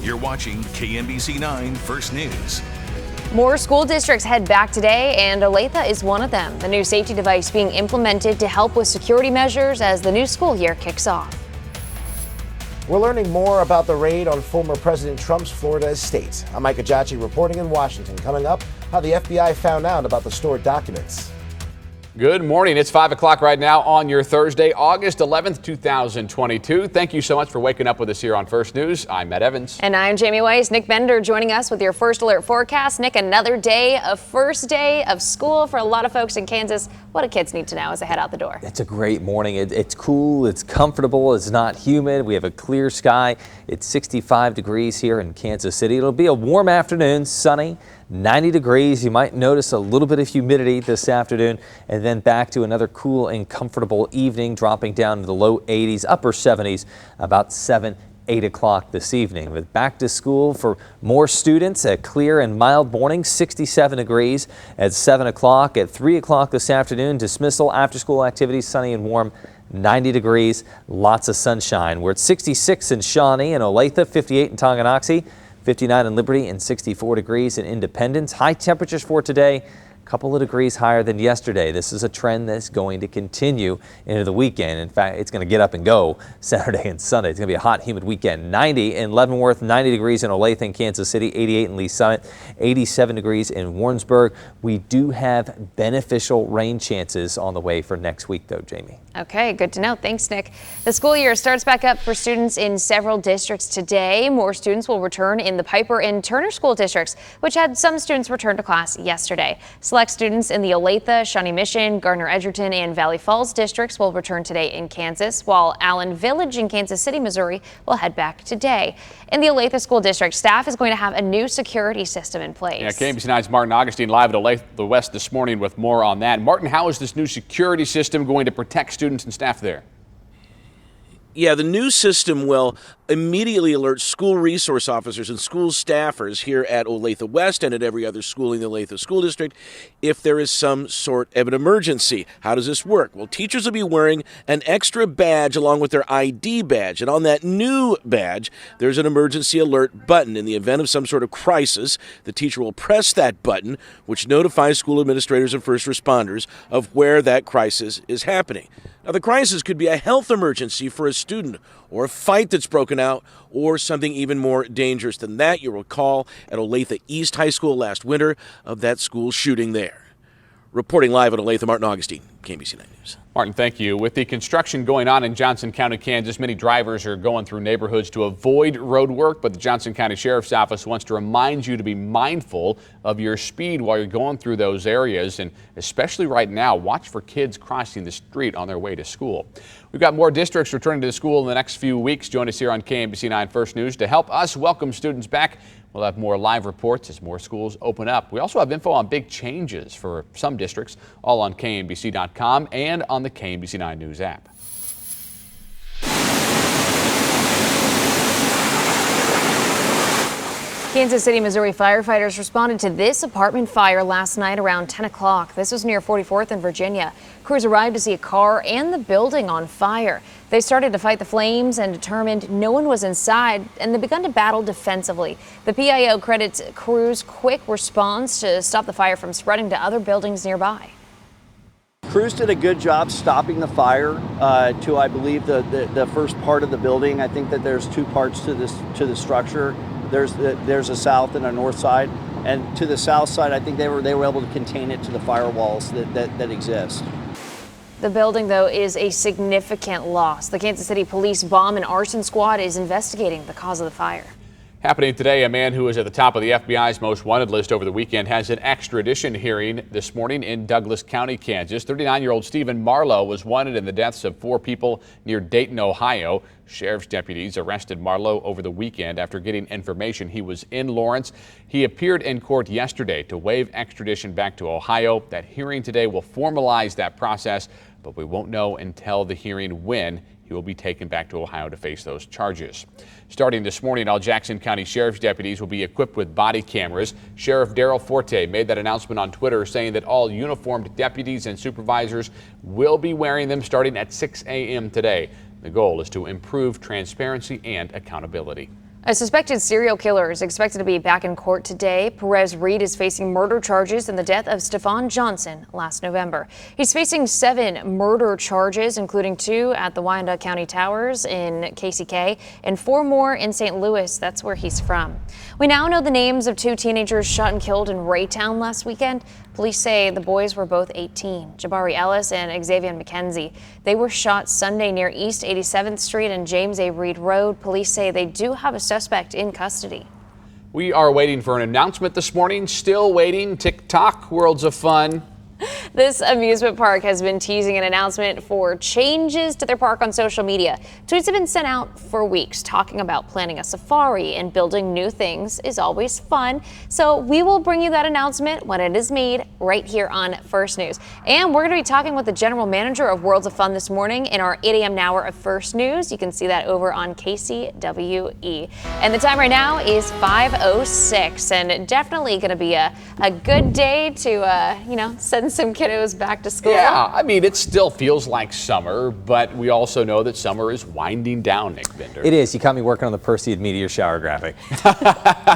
You're watching KMBC 9 First News. More school districts head back today, and Olathe is one of them. The new safety device being implemented to help with security measures as the new school year kicks off. We're learning more about the raid on former President Trump's Florida estate. I'm Micah Jachi reporting in Washington. Coming up, how the FBI found out about the stored documents. Good morning. It's 5 o'clock right now on your Thursday, August 11th, 2022. Thank you so much for waking up with us here on First News. I'm Matt Evans. And I'm Jamie Weiss. Nick Bender joining us with your first alert forecast. Nick, another day, a first day of school for a lot of folks in Kansas. What do kids need to know as they head out the door? It's a great morning. It's cool. It's comfortable. It's not humid. We have a clear sky. It's 65 degrees here in Kansas City. It'll be a warm afternoon, sunny. 90 degrees. You might notice a little bit of humidity this afternoon, and then back to another cool and comfortable evening, dropping down to the low 80s, upper 70s, about 8 o'clock this evening. With back to school for more students, a clear and mild morning, 67 degrees at 7 o'clock. At 3 o'clock this afternoon, dismissal, after school activities, sunny and warm. 90 degrees, lots of sunshine. We're at 66 in Shawnee and Olathe, 58 in Tonganoxie, 59 in Liberty, and 64 degrees in Independence. High temperatures for today, a couple of degrees higher than yesterday. This is a trend that's going to continue into the weekend. In fact, it's going to get up and go Saturday and Sunday. It's going to be a hot, humid weekend. 90 in Leavenworth, 90 degrees in Olathe and Kansas City, 88 in Lee Summit, 87 degrees in Warrensburg. We do have beneficial rain chances on the way for next week, though, Jamie. Okay, good to know. Thanks, Nick. The school year starts back up for students in several districts today. More students will return in the Piper and Turner school districts, which had some students return to class yesterday. Select students in the Olathe, Shawnee Mission, Gardner-Edgerton, and Valley Falls districts will return today in Kansas, while Allen Village in Kansas City, Missouri will head back today. In the Olathe School District, staff is going to have a new security system in place. Yeah, KMBC 9's Martin Augustine live at Olathe West this morning with more on that. Martin, how is this new security system going to protect students and staff there? Yeah, the new system will immediately alert school resource officers and school staffers here at Olathe West and at every other school in the Olathe School District if there is some sort of an emergency. How does this work? Well, teachers will be wearing an extra badge along with their ID badge, and on that new badge, there's an emergency alert button. In the event of some sort of crisis, the teacher will press that button, which notifies school administrators and first responders of where that crisis is happening. Now, the crisis could be a health emergency for a student, or a fight that's broken out, or something even more dangerous than that. You'll recall at Olathe East High School last winter of that school shooting there. Reporting live at Olathe, Martin Augustine, KMBC 9 News. Martin, thank you. With the construction going on in Johnson County, Kansas, many drivers are going through neighborhoods to avoid road work, but the Johnson County Sheriff's Office wants to remind you to be mindful of your speed while you're going through those areas, and especially right now, watch for kids crossing the street on their way to school. We've got more districts returning to school in the next few weeks. Join us here on KMBC 9 First News to help us welcome students back. We'll have more live reports as more schools open up. We also have info on big changes for some districts, all on KMBC.com and on the KMBC 9 News app. Kansas City, Missouri firefighters responded to this apartment fire last night around 10 o'clock. This was near 44th and Virginia. Crews arrived to see a car and the building on fire. They started to fight the flames and determined no one was inside, and they began to battle defensively. The PIO credits crews' quick response to stop the fire from spreading to other buildings nearby. Crews did a good job stopping the fire to, I believe, the first part of the building. I think that there's two parts to the structure. There's a south and a north side, and to the south side, I think they were able to contain it to the firewalls that exist. The building, though, is a significant loss. The Kansas City Police Bomb and Arson Squad is investigating the cause of the fire. Happening today, a man who was at the top of the FBI's most wanted list over the weekend has an extradition hearing this morning in Douglas County, Kansas. 39-year-old Stephen Marlowe was wanted in the deaths of 4 people near Dayton, Ohio. Sheriff's deputies arrested Marlowe over the weekend after getting information he was in Lawrence. He appeared in court yesterday to waive extradition back to Ohio. That hearing today will formalize that process, but we won't know until the hearing when he will be taken back to Ohio to face those charges. Starting this morning, all Jackson County Sheriff's deputies will be equipped with body cameras. Sheriff Darrell Forte made that announcement on Twitter, saying that all uniformed deputies and supervisors will be wearing them starting at 6 a.m. today. The goal is to improve transparency and accountability. A suspected serial killer is expected to be back in court today. Perez Reed is facing murder charges in the death of Stephon Johnson last November. He's facing 7 murder charges, including 2 at the Wyandotte County Towers in KCK and 4 more in St. Louis. That's where he's from. We now know the names of 2 teenagers shot and killed in Raytown last weekend. Police say the boys were both 18, Jabari Ellis and Xavier McKenzie. They were shot Sunday near East 87th Street and James A. Reed Road. Police say they do have a suspect in custody. We are waiting for an announcement this morning. Still waiting. TikTok, worlds of fun. This amusement park has been teasing an announcement for changes to their park on social media. Tweets have been sent out for weeks talking about planning a safari, and building new things is always fun. So we will bring you that announcement when it is made right here on First News. And we're going to be talking with the general manager of Worlds of Fun this morning in our 8 a.m. hour of First News. You can see that over on KCWE. And the time right now is 5:06, and definitely going to be a good day to, send some kiddos back to school. Yeah, I mean, it still feels like summer, but we also know that summer is winding down, Nick Bender. It is. You caught me working on the Perseid meteor shower graphic.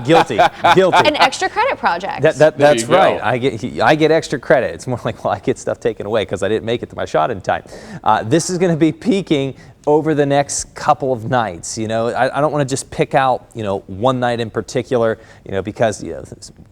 Guilty. An extra credit project. That's right. I get extra credit. It's more like, well, I get stuff taken away because I didn't make it to my shot in time. This is going to be peaking over the next couple of nights. I don't want to just pick out, one night in particular, because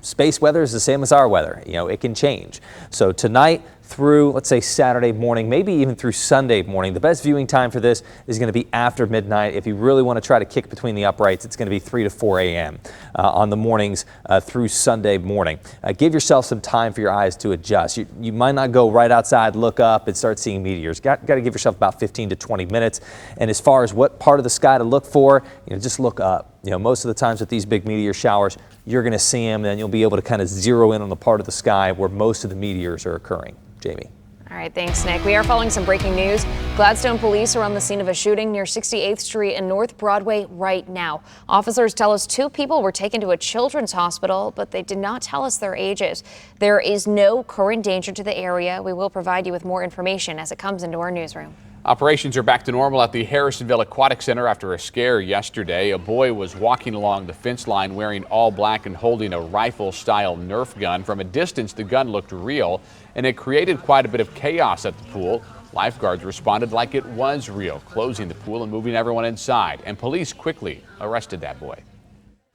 space weather is the same as our weather. It can change. So tonight through, let's say, Saturday morning, maybe even through Sunday morning, the best viewing time for this is going to be after midnight. If you really want to try to kick between the uprights, it's going to be 3 to 4 a.m. On the mornings through Sunday morning. Give yourself some time for your eyes to adjust. You might not go right outside, look up, and start seeing meteors. Got to give yourself about 15 to 20 minutes. And as far as what part of the sky to look for, just look up. Most of the times with these big meteor showers, you're going to see them, and you'll be able to kind of zero in on the part of the sky where most of the meteors are occurring. Jamie. All right, thanks, Nick. We are following some breaking news. Gladstone police are on the scene of a shooting near 68th Street and North Broadway right now. Officers tell us 2 people were taken to a children's hospital, but they did not tell us their ages. There is no current danger to the area. We will provide you with more information as it comes into our newsroom. Operations are back to normal at the Harrisonville Aquatic Center after a scare yesterday. A boy was walking along the fence line wearing all black and holding a rifle-style Nerf gun. From a distance, the gun looked real, and it created quite a bit of chaos at the pool. Lifeguards responded like it was real, closing the pool and moving everyone inside. And police quickly arrested that boy.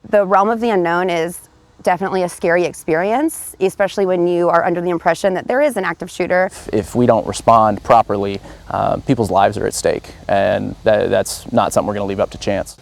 The realm of the unknown is definitely a scary experience, especially when you are under the impression that there is an active shooter. If we don't respond properly, people's lives are at stake, and that's not something we're going to leave up to chance.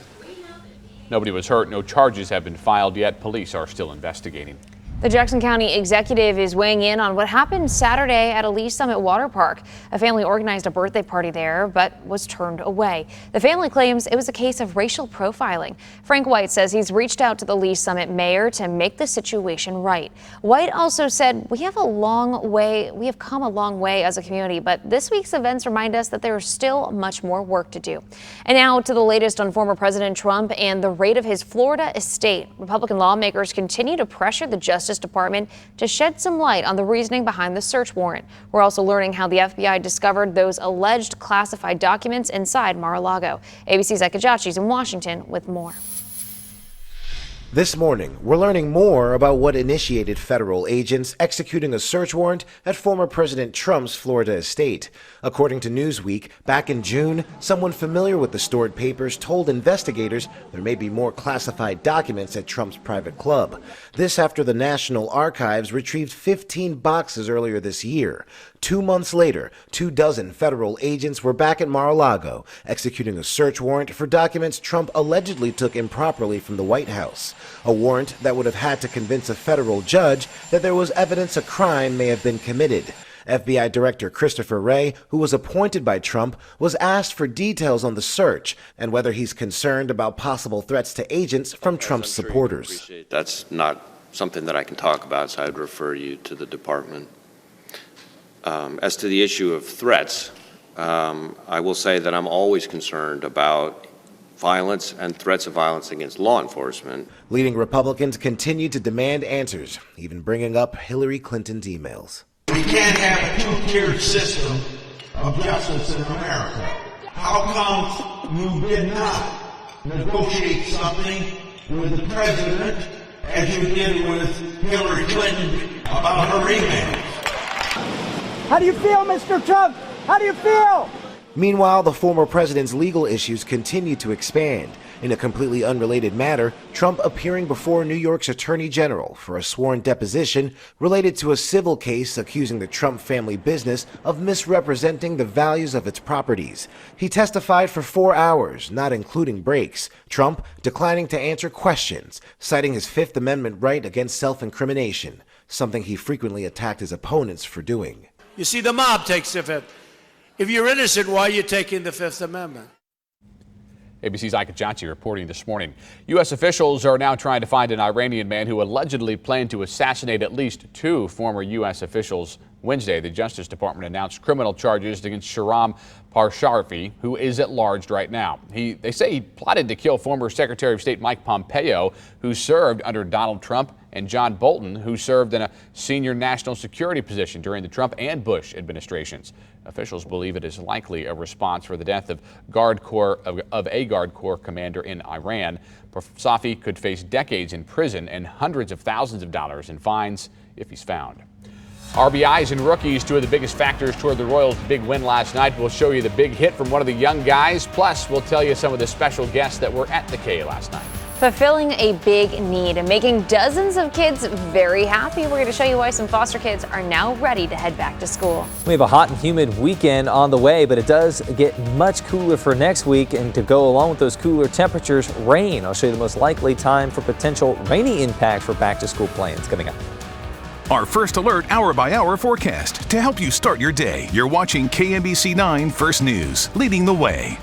Nobody was hurt. No charges have been filed yet. Police are still investigating. The Jackson County executive is weighing in on what happened Saturday at a Lee Summit water park. A family organized a birthday party there, but was turned away. The family claims it was a case of racial profiling. Frank White says he's reached out to the Lee Summit mayor to make the situation right. White also said, we have come a long way as a community, but this week's events remind us that there is still much more work to do. And now to the latest on former President Trump and the raid of his Florida estate. Republican lawmakers continue to pressure the Justice Department to shed some light on the reasoning behind the search warrant. We're also learning how the FBI discovered those alleged classified documents inside Mar-a-Lago. ABC's Eka Jachi's in Washington with more. This morning, we're learning more about what initiated federal agents executing a search warrant at former President Trump's Florida estate. According to Newsweek, back in June, someone familiar with the stored papers told investigators there may be more classified documents at Trump's private club. This after the National Archives retrieved 15 boxes earlier this year. 2 months later, 24 federal agents were back at Mar-a-Lago, executing a search warrant for documents Trump allegedly took improperly from the White House. A warrant that would have had to convince a federal judge that there was evidence a crime may have been committed. FBI Director Christopher Wray, who was appointed by Trump, was asked for details on the search and whether he's concerned about possible threats to agents from Trump's supporters. That's not something that I can talk about, so I'd refer you to the department. As to the issue of threats, I will say that I'm always concerned about violence and threats of violence against law enforcement. Leading Republicans continue to demand answers, even bringing up Hillary Clinton's emails. We can't have a two-tiered system of justice in America. How come you did not negotiate something with the president as you did with Hillary Clinton about her emails. How do you feel, Mr. Trump? How do you feel? Meanwhile, the former president's legal issues continue to expand. In a completely unrelated matter, Trump appearing before New York's Attorney General for a sworn deposition related to a civil case accusing the Trump family business of misrepresenting the values of its properties. He testified for 4 hours, not including breaks, Trump declining to answer questions, citing his Fifth Amendment right against self-incrimination, something he frequently attacked his opponents for doing. You see, the mob takes the Fifth. If you're innocent, why are you taking the Fifth Amendment? ABC's Ike Janchi reporting this morning. U.S. officials are now trying to find an Iranian man who allegedly planned to assassinate at least 2 former U.S. officials. Wednesday, the Justice Department announced criminal charges against Shahram Parsharfi, who is at large right now. They say he plotted to kill former Secretary of State Mike Pompeo, who served under Donald Trump, and John Bolton, who served in a senior national security position during the Trump and Bush administrations. Officials believe it is likely a response for the death of a Guard Corps commander in Iran. Parsharfi could face decades in prison and hundreds of thousands of dollars in fines if he's found. RBIs and rookies, 2 of the biggest factors toward the Royals' big win last night. We'll show you the big hit from one of the young guys. Plus, we'll tell you some of the special guests that were at the K last night. Fulfilling a big need and making dozens of kids very happy. We're going to show you why some foster kids are now ready to head back to school. We have a hot and humid weekend on the way, but it does get much cooler for next week. And to go along with those cooler temperatures, rain. I'll show you the most likely time for potential rainy impacts for back to school plans coming up. Our first alert hour-by-hour forecast to help you start your day. You're watching KMBC 9 First News, leading the way.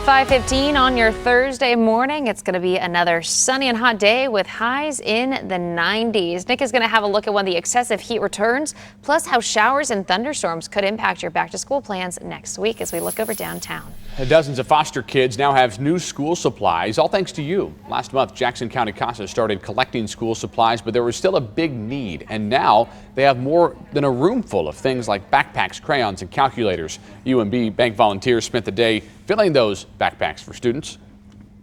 5:15 on your Thursday morning. It's going to be another sunny and hot day with highs in the 90s. Nick is going to have a look at when the excessive heat returns, plus how showers and thunderstorms could impact your back to school plans next week as we look over downtown. Dozens of foster kids now have new school supplies, all thanks to you. Last month, Jackson County CASA started collecting school supplies, but there was still a big need. And now they have more than a room full of things like backpacks, crayons, and calculators. UMB Bank volunteers spent the day filling those backpacks for students.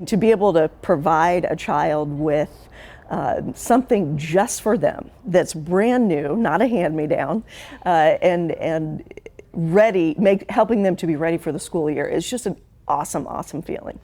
To be able to provide a child with something just for them that's brand new, not a hand-me-down, and ready, helping them to be ready for the school year is just an awesome, awesome feeling.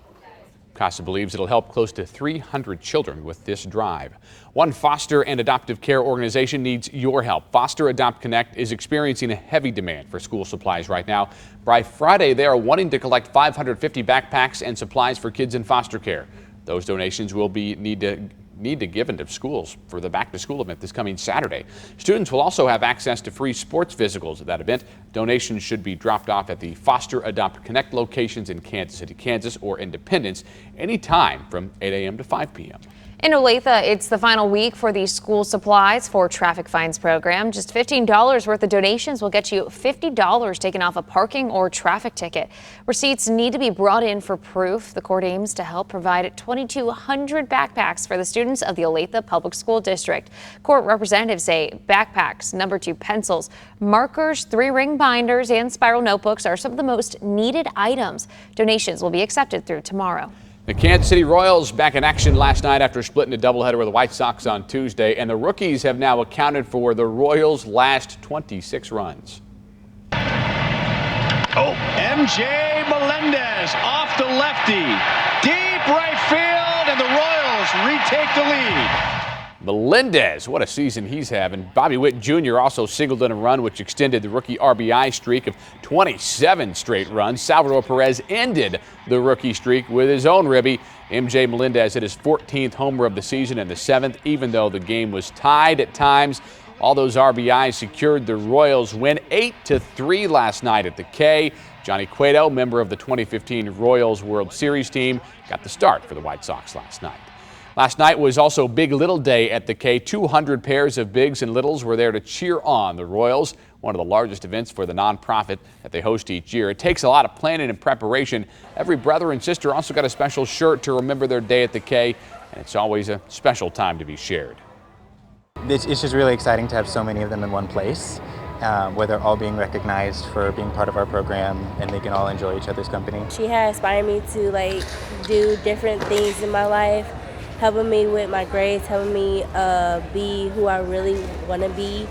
CASA believes it'll help close to 300 children with this drive. One foster and adoptive care organization needs your help. Foster Adopt Connect is experiencing a heavy demand for school supplies right now. By Friday, they are wanting to collect 550 backpacks and supplies for kids in foster care. Those donations will need to give into schools for the back to school event this coming Saturday. Students will also have access to free sports physicals at that event. Donations should be dropped off at the Foster Adopt Connect locations in Kansas City, Kansas or Independence anytime from 8 a.m. to 5 p.m. In Olathe, it's the final week for the school supplies for traffic fines program. Just $15 worth of donations will get you $50 taken off a parking or traffic ticket. Receipts need to be brought in for proof. The court aims to help provide 2,200 backpacks for the students of the Olathe Public School District. Court representatives say backpacks, number 2 pencils, markers, 3-ring binders, and spiral notebooks are some of the most needed items. Donations will be accepted through tomorrow. The Kansas City Royals back in action last night after splitting a doubleheader with the White Sox on Tuesday, and the rookies have now accounted for the Royals' last 26 runs. Oh, MJ Melendez off the lefty, deep right field, and the Royals retake the lead. Melendez, what a season he's having. Bobby Witt Jr. also singled in a run, which extended the rookie RBI streak of 27 straight runs. Salvador Perez ended the rookie streak with his own ribby. MJ Melendez hit his 14th homer of the season and the 7th, even though the game was tied at times. All those RBIs secured the Royals' win 8-3 last night at the K. Johnny Cueto, member of the 2015 Royals World Series team, got the start for the White Sox last night. Last night was also Big Little Day at the K. 200 pairs of bigs and littles were there to cheer on the Royals, one of the largest events for the nonprofit that they host each year. It takes a lot of planning and preparation. Every brother and sister also got a special shirt to remember their day at the K, and it's always a special time to be shared. It's just really exciting to have so many of them in one place, where they're all being recognized for being part of our program and they can all enjoy each other's company. She has inspired me to do different things in my life, helping me with my grades, helping me be who I really want to be.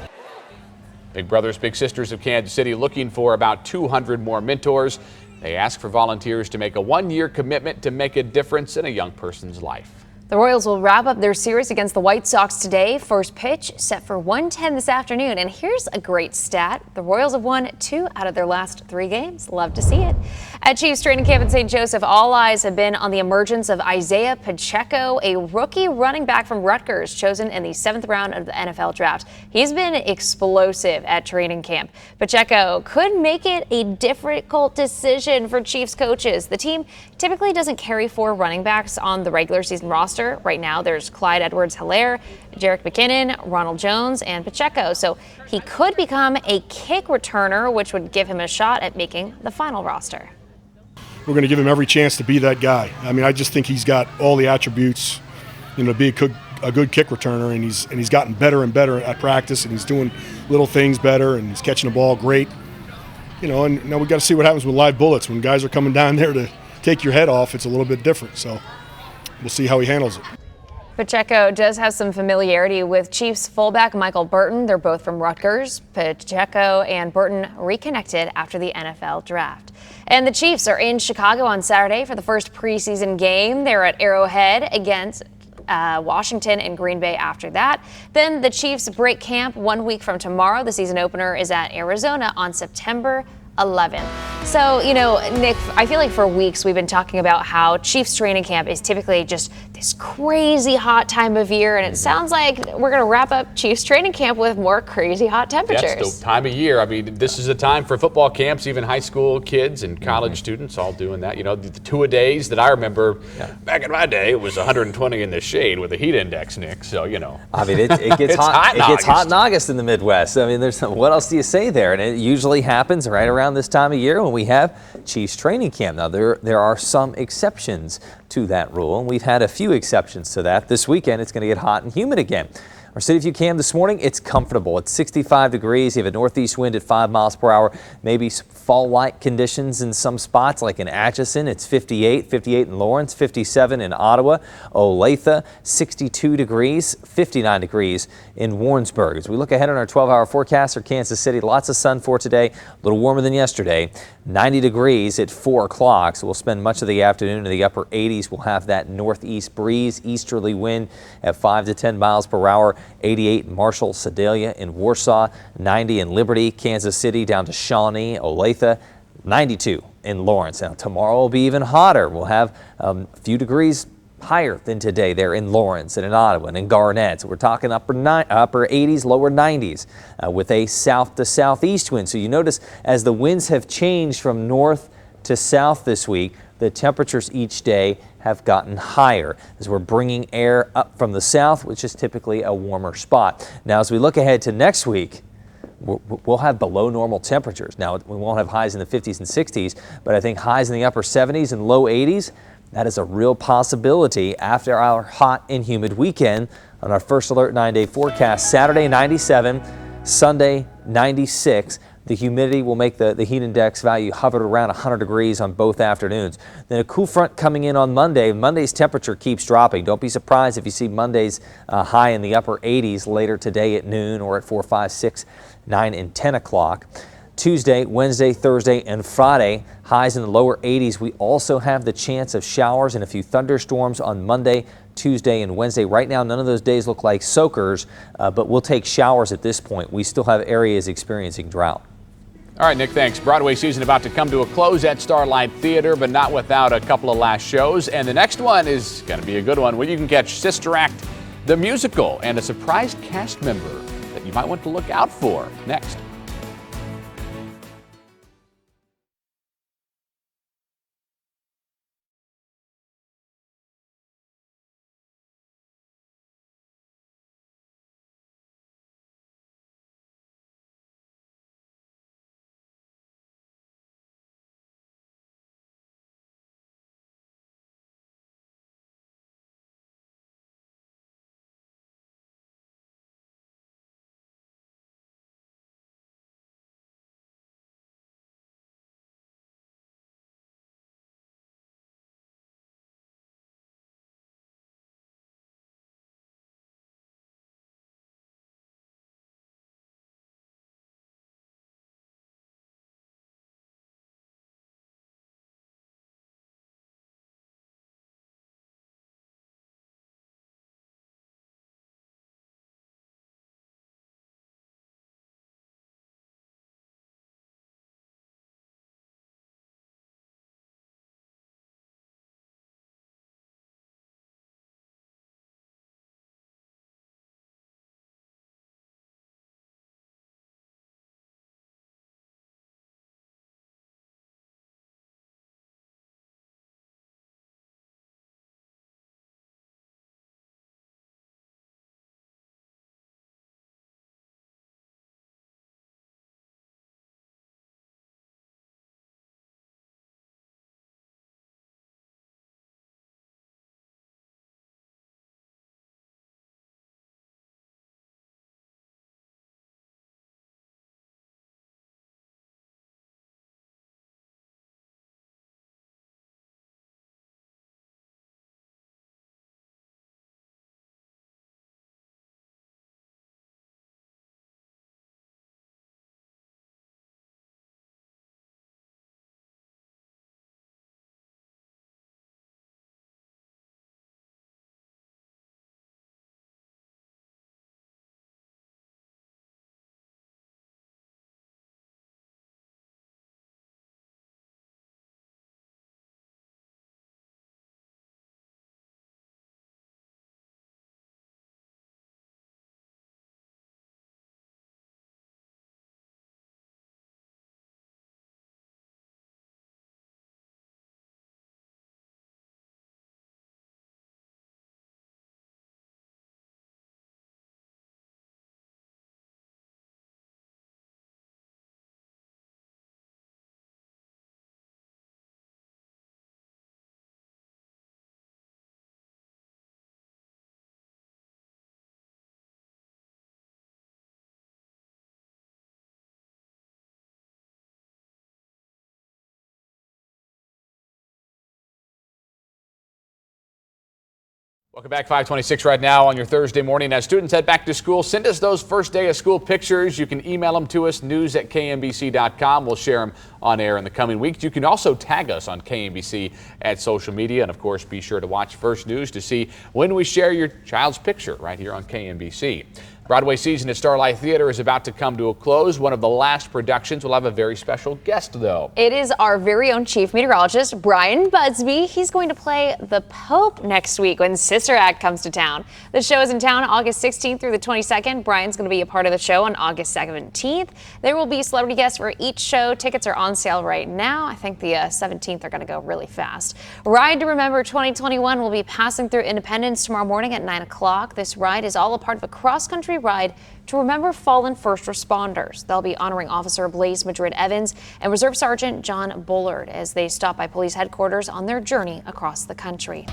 Big Brothers Big Sisters of Kansas City looking for about 200 more mentors. They ask for volunteers to make a 1-year commitment to make a difference in a young person's life. The Royals will wrap up their series against the White Sox today. First pitch set for 1:10 this afternoon. And here's a great stat. The Royals have won 2 out of their last 3 games. Love to see it. At Chiefs training camp in St. Joseph, all eyes have been on the emergence of Isaiah Pacheco, a rookie running back from Rutgers, chosen in the 7th round of the NFL draft. He's been explosive at training camp. Pacheco could make it a difficult decision for Chiefs coaches. The team typically doesn't carry 4 running backs on the regular season roster. Right now, there's Clyde Edwards-Helaire, Jerick McKinnon, Ronald Jones, and Pacheco. So he could become a kick returner, which would give him a shot at making the final roster. We're going to give him every chance to be that guy. I mean, I just think he's got all the attributes, to be a good kick returner, and he's gotten better and better at practice, and he's doing little things better, and he's catching the ball great. And now we got to see what happens with live bullets. When guys are coming down there to take your head off, it's a little bit different. So we'll see how he handles it. Pacheco does have some familiarity with Chiefs fullback Michael Burton. They're both from Rutgers. Pacheco and Burton reconnected after the NFL draft. And the Chiefs are in Chicago on Saturday for the first preseason game. They're at Arrowhead against Washington and Green Bay after that. Then the Chiefs break camp 1 week from tomorrow. The season opener is at Arizona on September 11. So, Nick, I feel like for weeks we've been talking about how Chiefs training camp is typically just this crazy hot time of year, and it sounds like we're going to wrap up Chiefs training camp with more crazy hot temperatures. That's the time of year. I mean, this is a time for football camps, even high school kids and college students all doing that. You know, the two-a-days that I remember back in my day, it was 120 in the shade with a heat index, Nick. So, you know. I mean, it gets hot. It gets hot in August in the Midwest. I mean, what else do you say there? And it usually happens right around this time of year when we have Chiefs training camp. Now, there are some exceptions to that rule, and we've had a few exceptions to that. This weekend, it's going to get hot and humid again. Our City View cam this morning, it's comfortable. It's 65 degrees. You have a northeast wind at 5 miles per hour. Maybe fall-like conditions in some spots, like in Atchison. It's 58 in Lawrence, 57 in Ottawa. Olathe, 62 degrees, 59 degrees in Warrensburg. As we look ahead on our 12-hour forecast for Kansas City, lots of sun for today, a little warmer than yesterday. 90 degrees at 4 o'clock, so we'll spend much of the afternoon in the upper 80s. We'll have that northeast breeze, easterly wind at 5 to 10 miles per hour. 88 in Marshall, Sedalia, in Warsaw, 90 in Liberty, Kansas City, down to Shawnee, Olathe, 92 in Lawrence. Now, tomorrow will be even hotter. We'll have a few degrees higher than today there in Lawrence and in Ottawa and in Garnett. So we're talking upper 80s, lower 90s with a south to southeast wind. So you notice as the winds have changed from north to south this week, the temperatures each day have gotten higher as we're bringing air up from the south, which is typically a warmer spot. Now, as we look ahead to next week, we'll have below normal temperatures. Now, we won't have highs in the 50s and 60s, but I think highs in the upper 70s and low 80s, that is a real possibility after our hot and humid weekend. On our first alert 9-day forecast, Saturday 97, Sunday 96. The humidity will make the heat index value hover around 100 degrees on both afternoons. Then a cool front coming in on Monday. Monday's temperature keeps dropping. Don't be surprised if you see Monday's high in the upper 80s later today at noon or at 4, 5, 6, 9, and 10 o'clock. Tuesday, Wednesday, Thursday, and Friday, highs in the lower 80s. We also have the chance of showers and a few thunderstorms on Monday, Tuesday, and Wednesday. Right now, none of those days look like soakers, but we'll take showers at this point. We still have areas experiencing drought. All right, Nick, thanks. Broadway season about to come to a close at Starlight Theater, but not without a couple of last shows. And the next one is going to be a good one where you can catch Sister Act, the musical, and a surprise cast member that you might want to look out for. Next. Welcome back. 5:26 right now on your Thursday morning. As students head back to school, send us those first day of school pictures. You can email them to us, news@kmbc.com. We'll share them on air in the coming weeks. You can also tag us on KMBC at social media. And of course, be sure to watch First News to see when we share your child's picture right here on KMBC. Broadway season at Starlight Theater is about to come to a close. One of the last productions will have a very special guest, though. It is our very own chief meteorologist, Brian Budsby. He's going to play the Pope next week when Sister Act comes to town. The show is in town August 16th through the 22nd. Brian's going to be a part of the show on August 17th. There will be celebrity guests for each show. Tickets are on sale right now. I think the 17th are going to go really fast. Ride to Remember 2021 will be passing through Independence tomorrow morning at 9 o'clock. This ride is all a part of a cross-country ride to remember fallen first responders. They'll be honoring Officer Blaze Madrid Evans and Reserve Sergeant John Bullard as they stop by police headquarters on their journey across the country.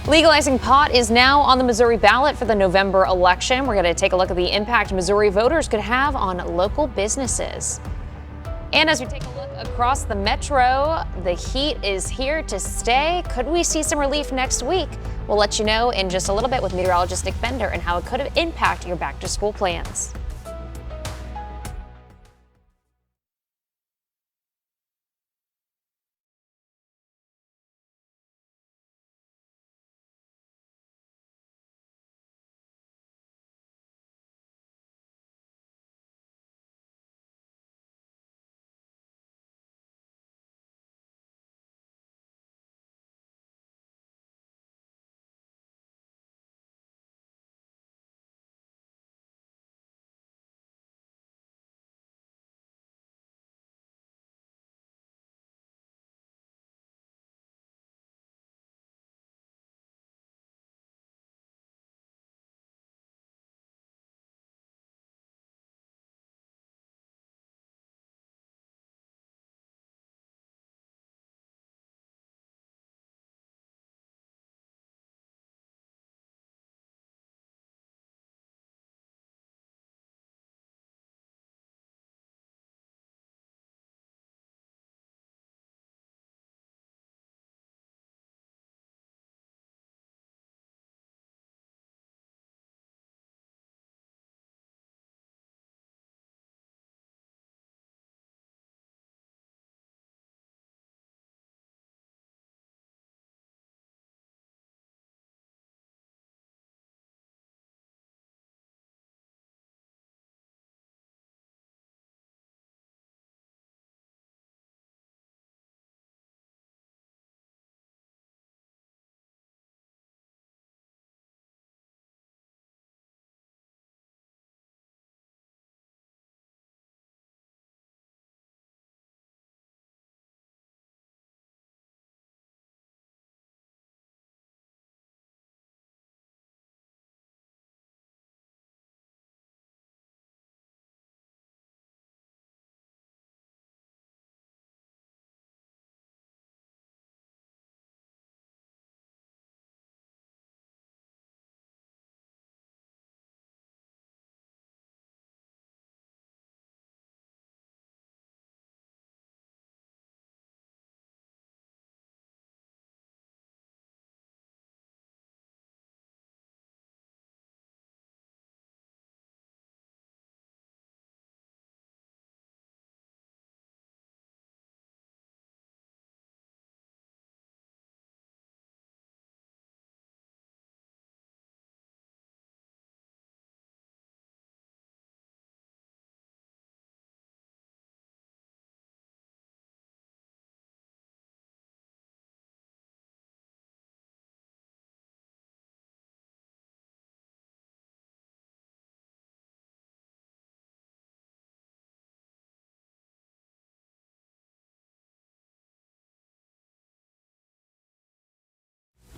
Legalizing pot is now on the Missouri ballot for the November election. We're going to take a look at the impact Missouri voters could have on local businesses. And as we take a look across the metro, the heat is here to stay. Could we see some relief next week? We'll let you know in just a little bit with meteorologist Nick Bender and how it could impact your back to school plans.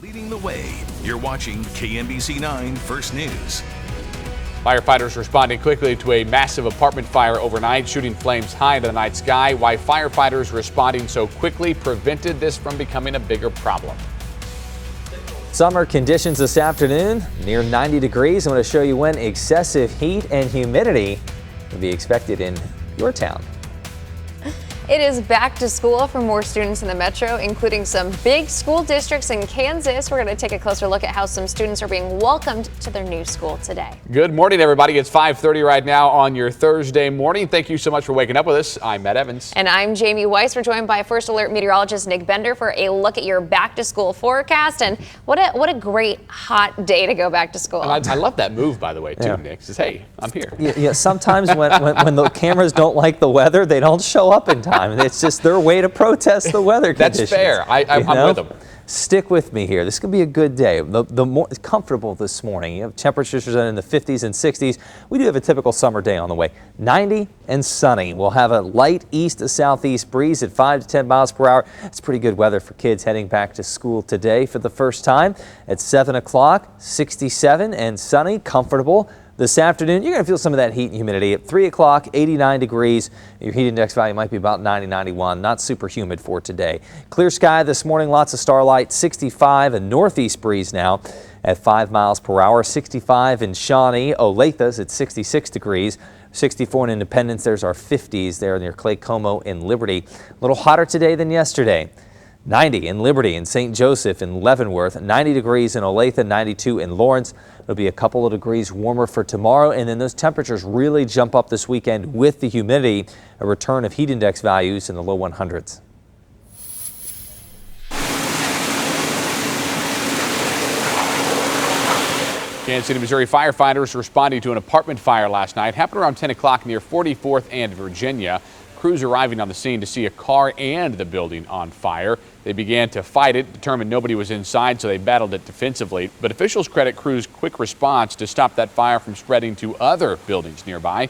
Leading the way, you're watching KMBC 9 First News. Firefighters responding quickly to a massive apartment fire overnight, shooting flames high into the night sky. Why firefighters responding so quickly prevented this from becoming a bigger problem. Summer conditions this afternoon, near 90 degrees. I'm going to show you when excessive heat and humidity will be expected in your town. It is back to school for more students in the metro, including some big school districts in Kansas. We're going to take a closer look at how some students are being welcomed to their new school today. Good morning, everybody. It's 5:30 right now on your Thursday morning. Thank you so much for waking up with us. I'm Matt Evans. And I'm Jamie Weiss. We're joined by First Alert meteorologist Nick Bender for a look at your back to school forecast. And what a great hot day to go back to school. And I love that move, by the way, too, Nick. Says, hey, I'm here. Yeah, sometimes when the cameras don't like the weather, they don't show up in time. It's just their way to protest the weather conditions. That's fair. I'm with them. Stick with me here. This could be a good day. The more comfortable this morning. You have temperatures in the 50s and 60s. We do have a typical summer day on the way. 90 and sunny. We'll have a light east to southeast breeze at 5 to 10 miles per hour. It's pretty good weather for kids heading back to school today for the first time. At 7 o'clock, 67 and sunny, comfortable. This afternoon, you're going to feel some of that heat and humidity. At 3 o'clock, 89 degrees. Your heat index value might be about 90, 91. Not super humid for today. Clear sky this morning, lots of starlight. 65, a northeast breeze now at 5 miles per hour. 65 in Shawnee. Olathe at 66 degrees. 64 in Independence. There's our 50s there near Clay Como in Liberty. A little hotter today than yesterday. 90 in Liberty and St. Joseph in Leavenworth, 90 degrees in Olathe, 92 in Lawrence. It'll be a couple of degrees warmer for tomorrow, and then those temperatures really jump up this weekend with the humidity, a return of heat index values in the low 100s. Kansas City, Missouri firefighters responding to an apartment fire last night. Happened around 10 o'clock near 44th and Virginia. Crews arriving on the scene to see a car and the building on fire. They began to fight it, determined nobody was inside, so they battled it defensively. But officials credit crews' quick response to stop that fire from spreading to other buildings nearby.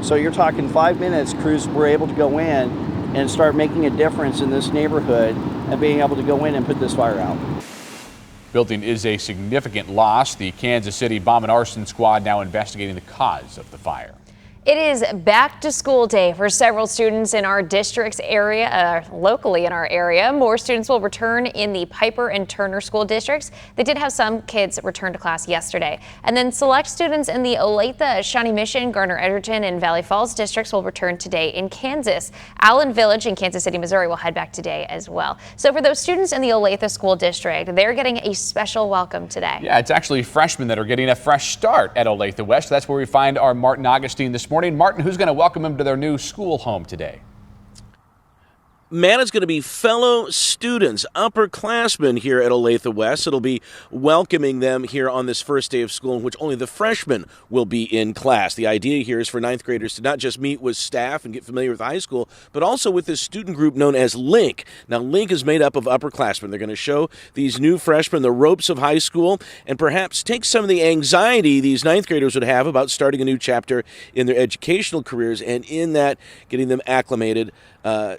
So you're talking 5 minutes, crews were able to go in and start making a difference in this neighborhood and being able to go in and put this fire out. Building is a significant loss. The Kansas City Bomb and Arson Squad now investigating the cause of the fire. It is back to school day for several students in our district's area, locally in our area. More students will return in the Piper and Turner school districts. They did have some kids return to class yesterday. And then select students in the Olathe, Shawnee Mission, Garner Edgerton, and Valley Falls districts will return today in Kansas. Allen Village in Kansas City, Missouri will head back today as well. So for those students in the Olathe school district, they're getting a special welcome today. Yeah, it's actually freshmen that are getting a fresh start at Olathe West. That's where we find our Martin Augustine this morning. Martin, who's going to welcome them to their new school home today? Matt, is going to be fellow students, upperclassmen here at Olathe West. It'll be welcoming them here on this first day of school in which only the freshmen will be in class. The idea here is for ninth graders to not just meet with staff and get familiar with high school, but also with this student group known as Link. Now, Link is made up of upperclassmen. They're going to show these new freshmen the ropes of high school and perhaps take some of the anxiety these ninth graders would have about starting a new chapter in their educational careers, and in that, getting them acclimated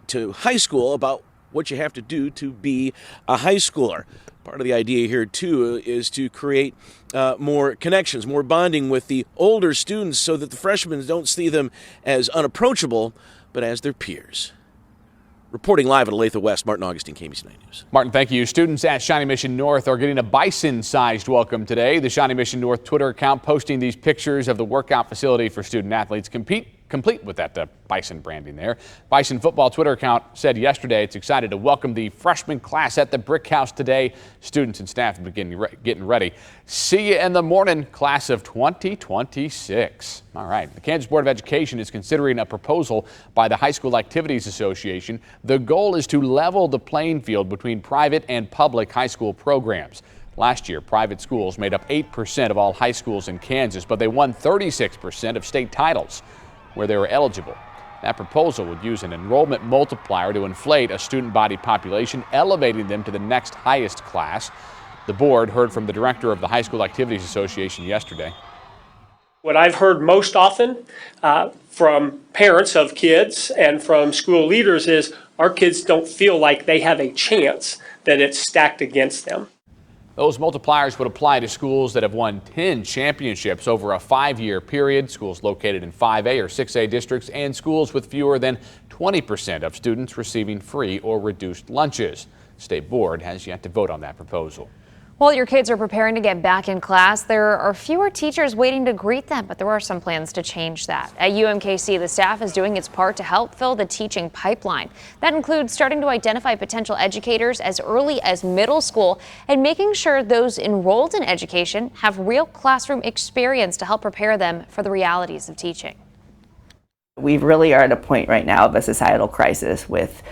to high school about what you have to do to be a high schooler. Part of the idea here, too, is to create more connections, more bonding with the older students so that the freshmen don't see them as unapproachable, but as their peers. Reporting live at Olathe West, Martin Augustine, KBC 9 News. Martin, thank you. Students at Shawnee Mission North are getting a bison-sized welcome today. The Shawnee Mission North Twitter account posting these pictures of the workout facility for student athletes complete with that Bison branding there. Bison football Twitter account said yesterday it's excited to welcome the freshman class at the Brick House today. Students and staff have been getting ready. See you in the morning, class of 2026. All right. The Kansas Board of Education is considering a proposal by the High School Activities Association. The goal is to level the playing field between private and public high school programs. Last year, private schools made up 8% of all high schools in Kansas, but they won 36% of state titles where they were eligible. That proposal would use an enrollment multiplier to inflate a student body population, elevating them to the next highest class. The board heard from the director of the High School Activities Association yesterday. What I've heard most often from parents of kids and from school leaders is our kids don't feel like they have a chance, that it's stacked against them. Those multipliers would apply to schools that have won 10 championships over a 5-year period, schools located in 5A or 6A districts, and schools with fewer than 20% of students receiving free or reduced lunches. The state board has yet to vote on that proposal. While your kids are preparing to get back in class, there are fewer teachers waiting to greet them, but there are some plans to change that. At UMKC, the staff is doing its part to help fill the teaching pipeline. That includes starting to identify potential educators as early as middle school and making sure those enrolled in education have real classroom experience to help prepare them for the realities of teaching. We really are at a point right now of a societal crisis with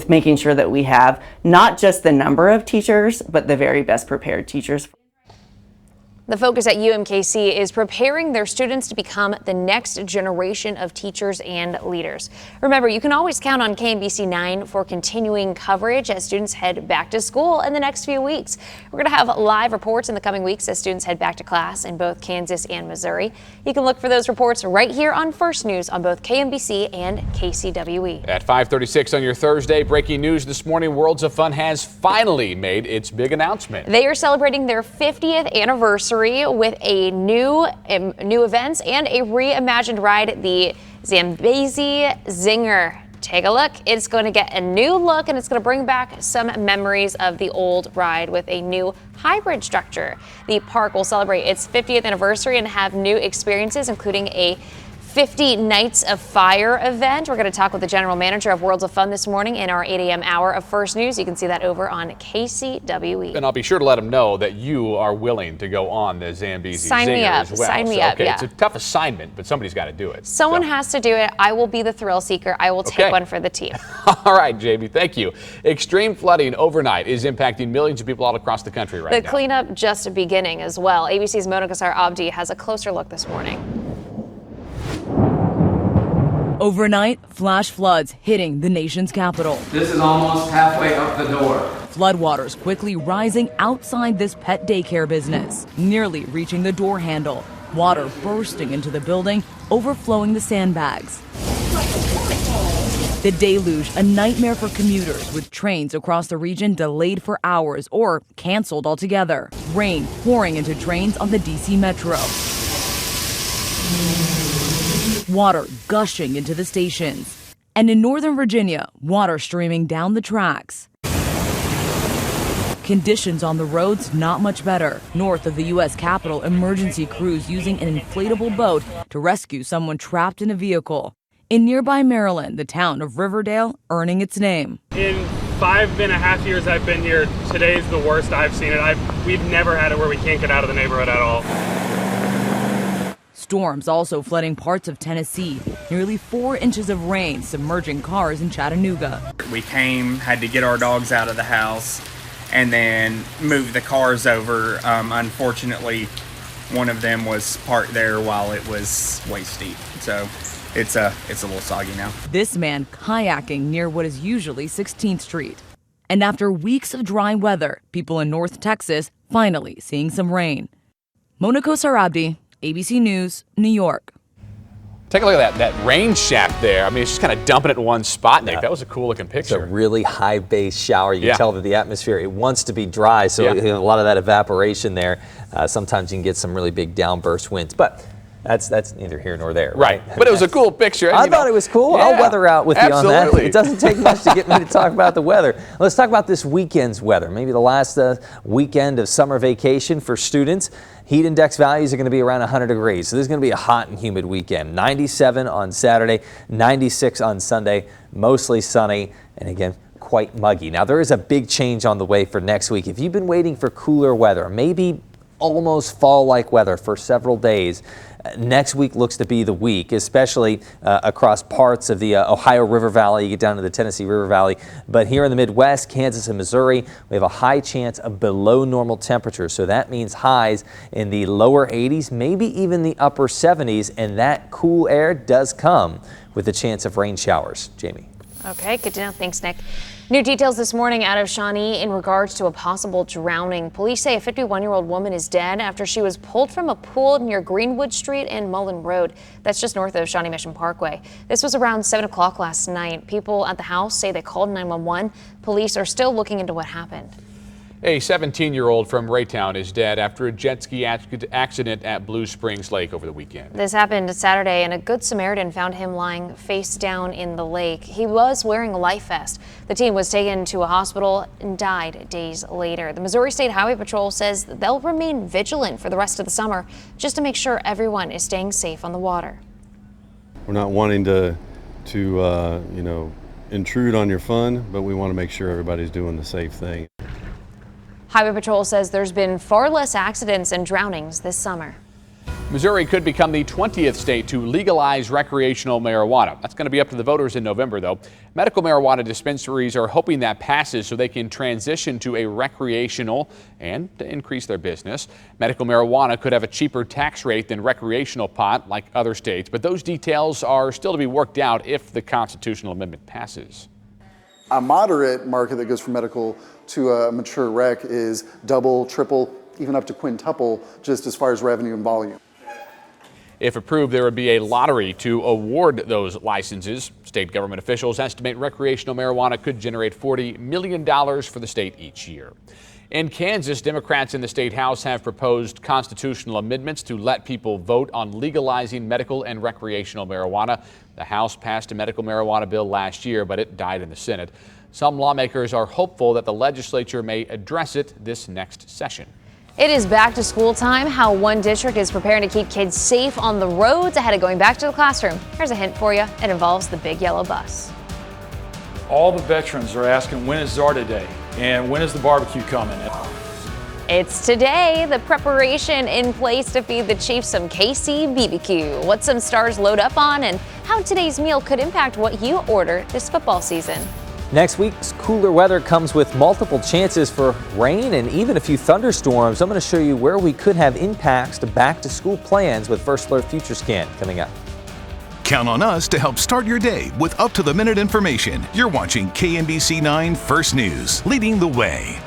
making sure that we have not just the number of teachers, but the very best prepared teachers. The focus at UMKC is preparing their students to become the next generation of teachers and leaders. Remember, you can always count on KMBC 9 for continuing coverage as students head back to school in the next few weeks. We're going to have live reports in the coming weeks as students head back to class in both Kansas and Missouri. You can look for those reports right here on First News on both KMBC and KCWE. At 5:36 on your Thursday, breaking news this morning, Worlds of Fun has finally made its big announcement. They are celebrating their 50th anniversary with a new events and a reimagined ride, the Zambezi Zinger. Take a look. It's going to get a new look and it's going to bring back some memories of the old ride with a new hybrid structure. The park will celebrate its 50th anniversary and have new experiences, including a 50 Nights of Fire event. We're going to talk with the general manager of Worlds of Fun this morning in our 8 a.m. hour of First News. You can see that over on KCWE. And I'll be sure to let them know that you are willing to go on the Zambezi Sign me Zinger up. as well. Sign me So, up, okay, yeah. it's a tough assignment, but somebody's got to do it. Someone has to do it. I will be the thrill seeker. I will take one for the team. All right, Jamie, thank you. Extreme flooding overnight is impacting millions of people all across the country right The now. cleanup just beginning as well. ABC's Mona Kassar Abdi has a closer look this morning. Overnight, flash floods hitting the nation's capital. This is almost halfway up the door. Floodwaters quickly rising outside this pet daycare business, nearly reaching the door handle. Water bursting into the building, overflowing the sandbags. The deluge, a nightmare for commuters, with trains across the region delayed for hours or canceled altogether. Rain pouring into trains on the DC Metro. Water gushing into the stations. And in Northern Virginia, water streaming down the tracks. Conditions on the roads not much better. North of the U.S. Capitol, emergency crews using an inflatable boat to rescue someone trapped in a vehicle. In nearby Maryland, the town of Riverdale earning its name. In 5.5 years I've been here, today's the worst I've seen it. We've never had it where we can't get out of the neighborhood at all. Storms also flooding parts of Tennessee. Nearly 4 inches of rain submerging cars in Chattanooga. We had to get our dogs out of the house and then move the cars over. Unfortunately, one of them was parked there while it was waist deep. So it's a little soggy now. This man kayaking near what is usually 16th Street. And after weeks of dry weather, people in North Texas finally seeing some rain. Mona Kassar Abdi, ABC News, New York. Take a look at that rain shaft there. I mean, it's just kind of dumping it in one spot, Nick. That was a cool looking picture. It's a really high base shower. You can tell that the atmosphere, it wants to be dry, so a lot of that evaporation there. Sometimes you can get some really big downburst winds, but that's neither here nor there. Right. But it was a cool picture. I thought it was cool. Yeah, I'll weather out with you on that. absolutely. It doesn't take much to get me to talk about the weather. Let's talk about this weekend's weather. Maybe the last weekend of summer vacation for students. Heat index values are going to be around 100 degrees. So this is going to be a hot and humid weekend. 97 on Saturday, 96 on Sunday, mostly sunny, and again, quite muggy. Now, there is a big change on the way for next week. If you've been waiting for cooler weather, maybe almost fall-like weather for several days, next week looks to be the week, especially across parts of the Ohio River Valley. You get down to the Tennessee River Valley. But here in the Midwest, Kansas and Missouri, we have a high chance of below normal temperatures. So that means highs in the lower 80s, maybe even the upper 70s. And that cool air does come with a chance of rain showers. Jamie. Okay, good to know. Thanks, Nick. New details this morning out of Shawnee in regards to a possible drowning. Police say a 51-year-old woman is dead after she was pulled from a pool near Greenwood Street and Mullen Road. That's just north of Shawnee Mission Parkway. This was around 7 o'clock last night. People at the house say they called 911. Police are still looking into what happened. A 17-year-old from Raytown is dead after a jet ski accident at Blue Springs Lake over the weekend. This happened Saturday, and a Good Samaritan found him lying face down in the lake. He was wearing a life vest. The teen was taken to a hospital and died days later. The Missouri State Highway Patrol says they'll remain vigilant for the rest of the summer just to make sure everyone is staying safe on the water. We're not wanting to intrude on your fun, but we want to make sure everybody's doing the safe thing. Highway Patrol says there's been far less accidents and drownings this summer. Missouri could become the 20th state to legalize recreational marijuana. That's going to be up to the voters in November, though. Medical marijuana dispensaries are hoping that passes so they can transition to a recreational and to increase their business. Medical marijuana could have a cheaper tax rate than recreational pot, like other states, but those details are still to be worked out if the constitutional amendment passes. A moderate market that goes from medical to a mature rec is double, triple, even up to quintuple, just as far as revenue and volume. If approved, there would be a lottery to award those licenses. State government officials estimate recreational marijuana could generate $40 million for the state each year. In Kansas, Democrats in the state house have proposed constitutional amendments to let people vote on legalizing medical and recreational marijuana. The House passed a medical marijuana bill last year, but it died in the Senate. Some lawmakers are hopeful that the legislature may address it this next session. It is back to school time. How one district is preparing to keep kids safe on the roads ahead of going back to the classroom. Here's a hint for you. It involves the big yellow bus. All the veterans are asking, when is Zarda Day and when is the barbecue coming? It's today. The preparation in place to feed the Chiefs some KC BBQ. What some stars load up on and how today's meal could impact what you order this football season. Next week's cooler weather comes with multiple chances for rain and even a few thunderstorms. I'm going to show you where we could have impacts to back-to-school plans with First Alert Future Scan coming up. Count on us to help start your day with up-to-the-minute information. You're watching KMBC 9 First News, leading the way.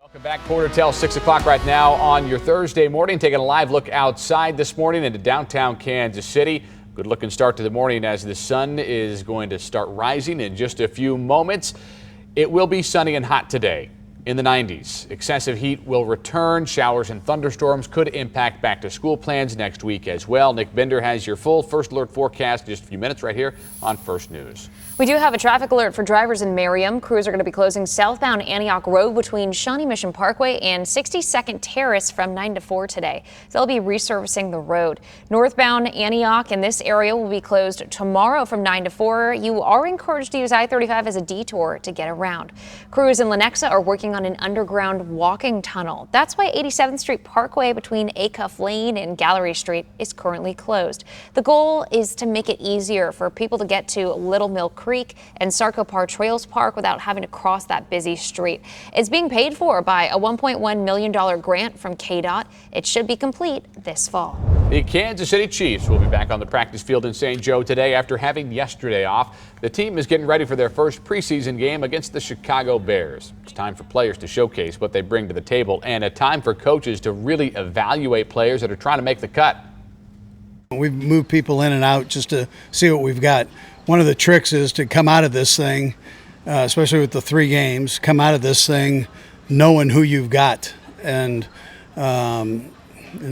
Welcome back. Quarter till 6 o'clock right now on your Thursday morning. Taking a live look outside this morning into downtown Kansas City. Good looking start to the morning as the sun is going to start rising in just a few moments. It will be sunny and hot today. in the 90s. Excessive heat will return. Showers and thunderstorms could impact back-to-school plans next week as well. Nick Bender has your full First Alert forecast in just a few minutes right here on First News. We do have a traffic alert for drivers in Merriam. Crews are going to be closing southbound Antioch Road between Shawnee Mission Parkway and 62nd Terrace from 9 to 4 today. They'll be resurfacing the road. Northbound Antioch in this area will be closed tomorrow from 9 to 4. You are encouraged to use I-35 as a detour to get around. Crews in Lenexa are working on an underground walking tunnel. That's why 87th Street Parkway between Acuff Lane and Gallery Street is currently closed. The goal is to make it easier for people to get to Little Mill Creek and Sarcopar Trails Park without having to cross that busy street. It's being paid for by a $1.1 million grant from KDOT. It should be complete this fall. The Kansas City Chiefs will be back on the practice field in St. Joe today after having yesterday off. The team is getting ready for their first preseason game against the Chicago Bears. It's time for players to showcase what they bring to the table and a time for coaches to really evaluate players that are trying to make the cut. We've moved people in and out just to see what we've got. One of the tricks is to come out of this thing, especially with the 3 games, come out of this thing knowing who you've got. And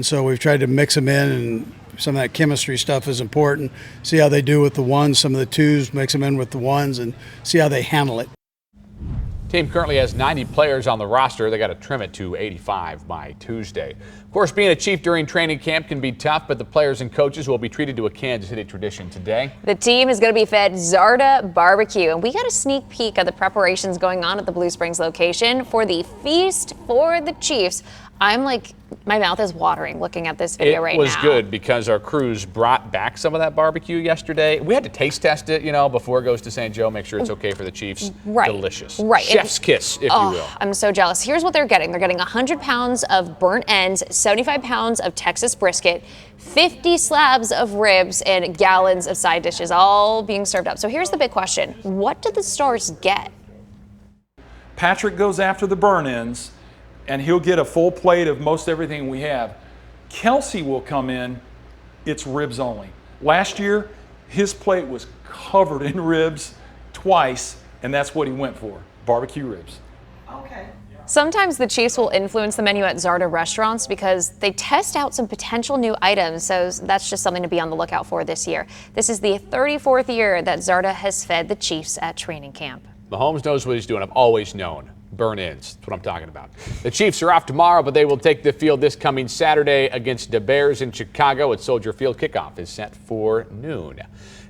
so we've tried to mix them in, and some of that chemistry stuff is important. See how they do with the 1s, some of the 2s, mix them in with the 1s, and see how they handle it. Team currently has 90 players on the roster. They got to trim it to 85 by Tuesday. Of course, being a Chief during training camp can be tough, but the players and coaches will be treated to a Kansas City tradition today. The team is going to be fed Zarda barbecue, and we got a sneak peek of the preparations going on at the Blue Springs location for the Feast for the Chiefs. I'm like, my mouth is watering looking at this video right now. It was good because our crews brought back some of that barbecue yesterday. We had to taste test it, before it goes to St. Joe, make sure it's okay for the Chiefs. Right. Delicious. Right. Chef's kiss, if you will. I'm so jealous. Here's what they're getting. They're getting 100 pounds of burnt ends, 75 pounds of Texas brisket, 50 slabs of ribs, and gallons of side dishes, all being served up. So here's the big question. What did the Stars get? Patrick goes after the burn ends, and he'll get a full plate of most everything we have. Kelsey will come in, it's ribs only. Last year, his plate was covered in ribs twice, and that's what he went for, barbecue ribs. Okay. Sometimes the Chiefs will influence the menu at Zarda restaurants because they test out some potential new items, so that's just something to be on the lookout for this year. This is the 34th year that Zarda has fed the Chiefs at training camp. Mahomes knows what he's doing. I've always known. Burn ends. That's what I'm talking about. The Chiefs are off tomorrow, but they will take the field this coming Saturday against the Bears in Chicago at Soldier Field. Kickoff is set for noon.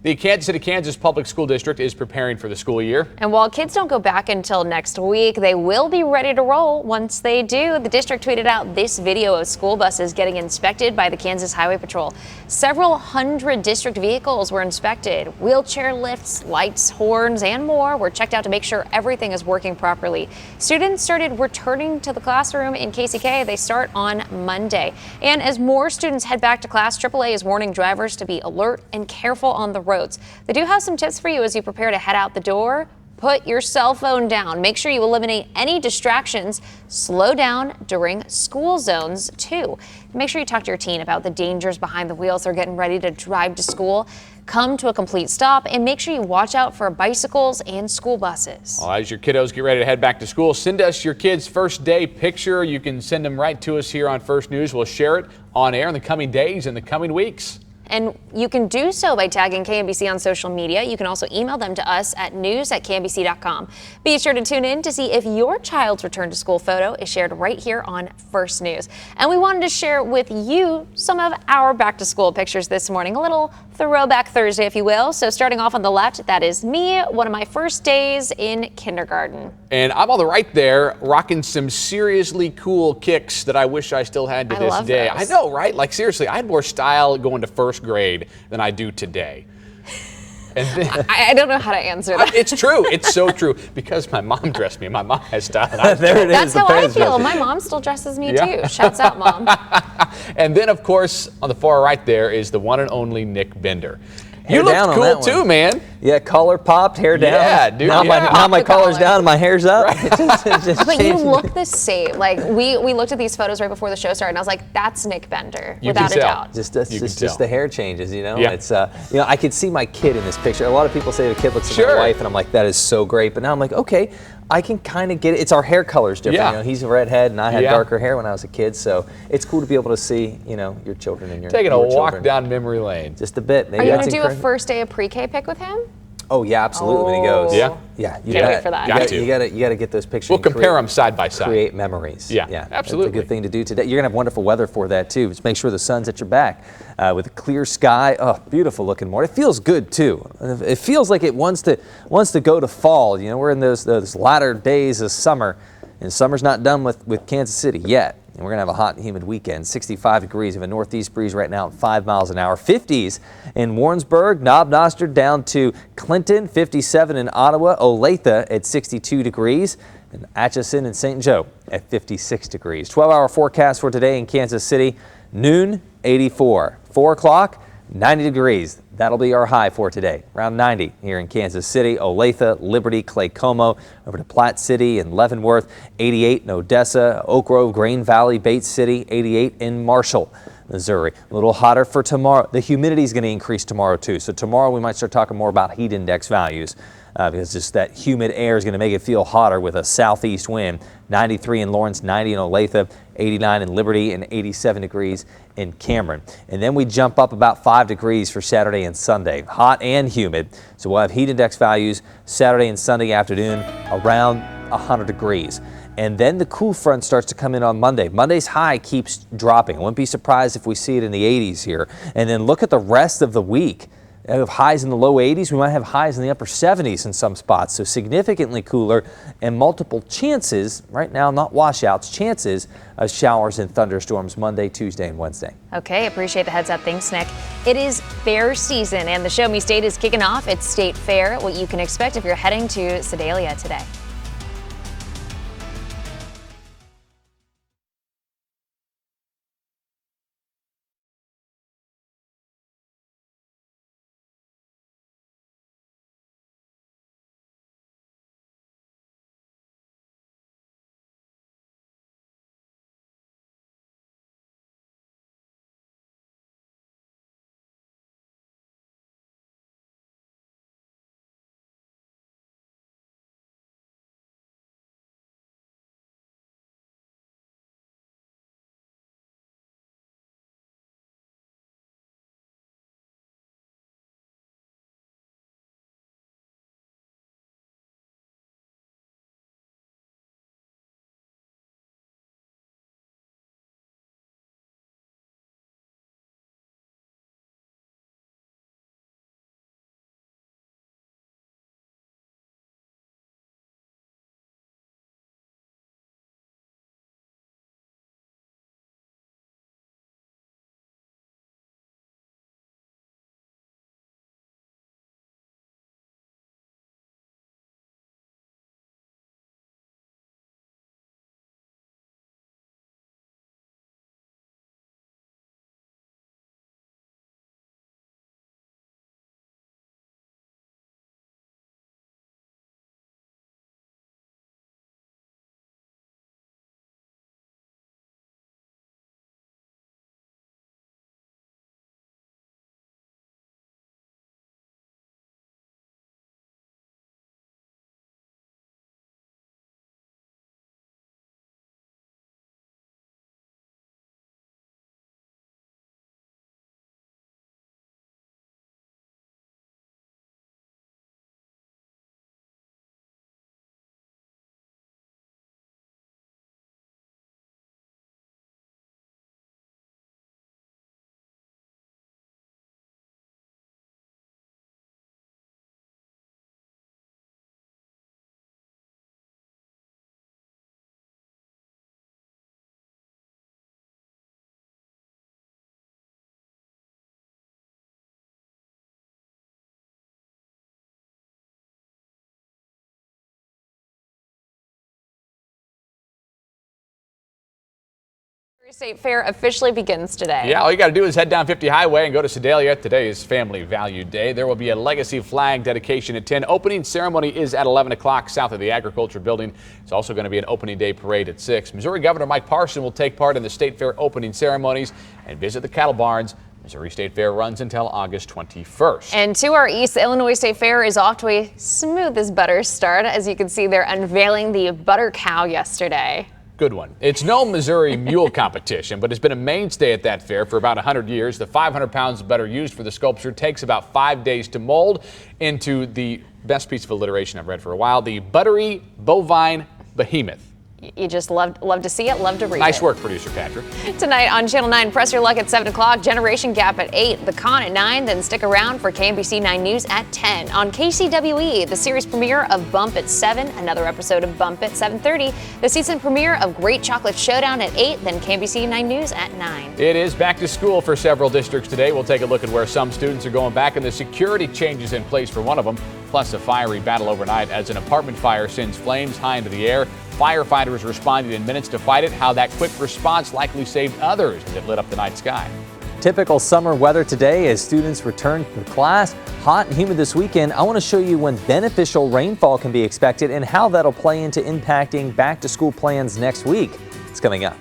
The Kansas City, Kansas Public School District is preparing for the school year. And while kids don't go back until next week, they will be ready to roll once they do. The district tweeted out this video of school buses getting inspected by the Kansas Highway Patrol. Several hundred district vehicles were inspected. Wheelchair lifts, lights, horns, and more were checked out to make sure everything is working properly. Students started returning to the classroom in KCK. They start on Monday. And as more students head back to class, AAA is warning drivers to be alert and careful on the roads. They do have some tips for you as you prepare to head out the door. Put your cell phone down. Make sure you eliminate any distractions. Slow down during school zones too. Make sure you talk to your teen about the dangers behind the wheels. They're getting ready to drive to school. Come to a complete stop and make sure you watch out for bicycles and school buses. Well, as your kiddos get ready to head back to school, send us your kids' first day picture. You can send them right to us here on First News. We'll share it on air in the coming days and the coming weeks. And you can do so by tagging KMBC on social media. You can also email them to us at news@kmbc.com. Be sure to tune in to see if your child's return to school photo is shared right here on First News. And we wanted to share with you some of our back to school pictures this morning, a little throwback Thursday, if you will. So starting off on the left, that is me, one of my first days in kindergarten. And I'm on the right there, rocking some seriously cool kicks that I wish I still had to this day. Those. I know, right? Like seriously, I had more style going to first grade than I do today. And then, I don't know how to answer that. It's true. It's so true. Because my mom dressed me. My mom has style. There it is. That's how I feel. My mom still dresses me too. Shouts out, Mom. And then, of course, on the far right there is the one and only Nick Bender. Hair You looked down cool on that too, one. man. Yeah, collar popped, hair down. Yeah, dude. Now my collar's down and my hair's up. Right. It just But you changed. look the same. Like we looked at these photos right before the show started, and I was like, "That's Nick Bender, without a doubt." Just tell. the hair changes, you know. Yeah. It's I could see my kid in this picture. A lot of people say the kid looks like Sure. my wife, and I'm like, that is so great. But now I'm like, okay, I can kind of get it. It's our hair color's different. Yeah. You know, he's a redhead and I had Yeah. darker hair when I was a kid, so it's cool to be able to see, you know, your children and your Taking a your walk children. down memory lane. Just a bit. Maybe Are you that's going to do a encouraging. first day of pre-K pic with him? Oh yeah, absolutely. When he goes, Yeah. yeah, you Can't got wait for that. You got to get those pictures. We'll and compare create- them side by side. Create memories. Yeah, That's absolutely. a good thing to do today. You're gonna have wonderful weather for that too. Just make sure the sun's at your back with a clear sky. Oh, beautiful looking morning. It feels good too. It feels like it wants to go to fall. You know, we're in those latter days of summer, and summer's not done with Kansas City yet. And we're going to have a hot and humid weekend. 65 degrees of a northeast breeze right now at 5 miles an hour. 50s in Warrensburg, Knob Noster down to Clinton. 57 in Ottawa. Olathe at 62 degrees. And Atchison and St. Joe at 56 degrees. 12-hour forecast for today in Kansas City. Noon, 84. 4 o'clock, 90 degrees. That'll be our high for today. Around 90 here in Kansas City, Olathe, Liberty, Clay Como, over to Platte City and Leavenworth, 88 in Odessa, Oak Grove, Grain Valley, Bates City, 88 in Marshall, Missouri. A little hotter for tomorrow. The humidity is going to increase tomorrow too. So tomorrow we might start talking more about heat index values because just that humid air is going to make it feel hotter with a southeast wind. 93 in Lawrence, 90 in Olathe, 89 in Liberty, and 87 degrees in Cameron. And then we jump up about 5 degrees for Saturday and Sunday. Hot and humid. So we'll have heat index values Saturday and Sunday afternoon around 100 degrees. And then the cool front starts to come in on Monday. Monday's high keeps dropping. I wouldn't be surprised if we see it in the 80s here. And then look at the rest of the week. We have highs in the low 80s. We might have highs in the upper 70s in some spots. So significantly cooler and multiple chances, right now not washouts, chances of showers and thunderstorms Monday, Tuesday, and Wednesday. Okay, appreciate the heads up. Thanks, Nick. It is fair season and the Show Me State is kicking off. It's State Fair, what you can expect if you're heading to Sedalia today. State Fair officially begins today. Yeah, all you got to do is head down 50 Highway and go to Sedalia. Today is Family Value Day. There will be a legacy flag dedication at 10. Opening ceremony is at 11 o'clock south of the Agriculture Building. It's also going to be an opening day parade at 6. Missouri Governor Mike Parson will take part in the State Fair opening ceremonies and visit the cattle barns Missouri State Fair runs until August 21st. And to our east, the Illinois State Fair is off to a smooth as butter start. As you can see, they're unveiling the butter cow yesterday. Good one. It's no Missouri mule competition, but it's been a mainstay at that fair for about 100 years. The 500 pounds of butter used for the sculpture takes about 5 days to mold into the best piece of alliteration I've read for a while, the buttery bovine behemoth. You just love to see it, love to read it. Nice work, producer Patrick. Tonight on Channel 9, Press Your Luck at 7 o'clock, Generation Gap at 8, The Con at 9, then stick around for KMBC 9 News at 10. On KCWE, the series premiere of Bump at 7, another episode of Bump at 7:30, the season premiere of Great Chocolate Showdown at 8, then KMBC 9 News at 9. It is back to school for several districts today. We'll take a look at where some students are going back and the security changes in place for one of them, plus a fiery battle overnight as an apartment fire sends flames high into the air. Firefighters responded in minutes to fight it. How that quick response likely saved others as it lit up the night sky. Typical summer weather today as students return to class. Hot and humid this weekend. I want to show you when beneficial rainfall can be expected and how that'll play into impacting back to school plans next week. It's coming up.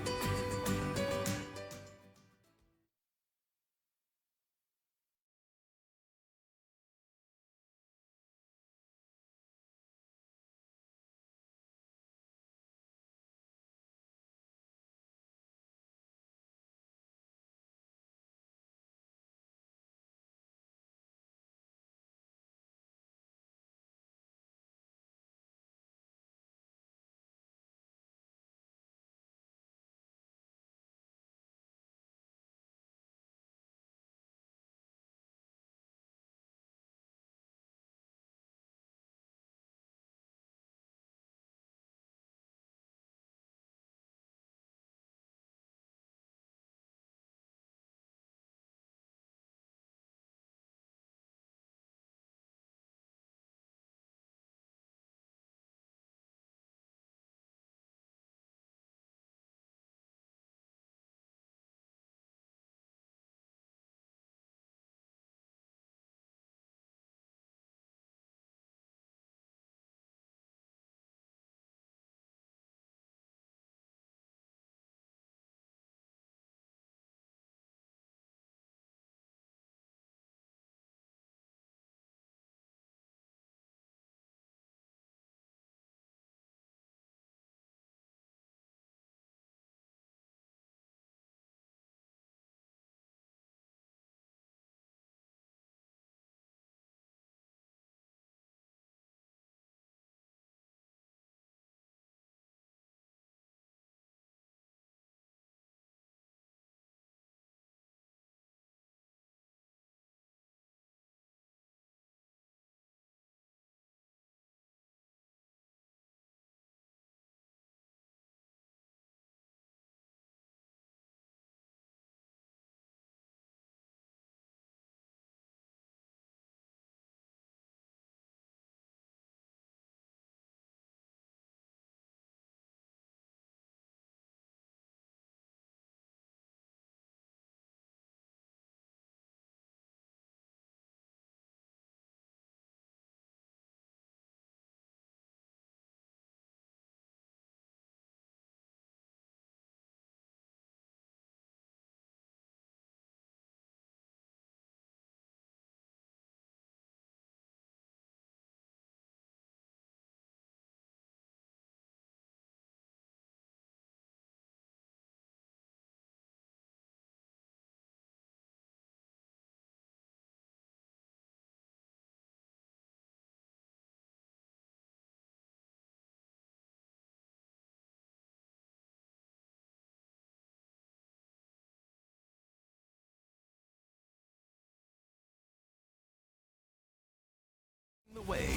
The way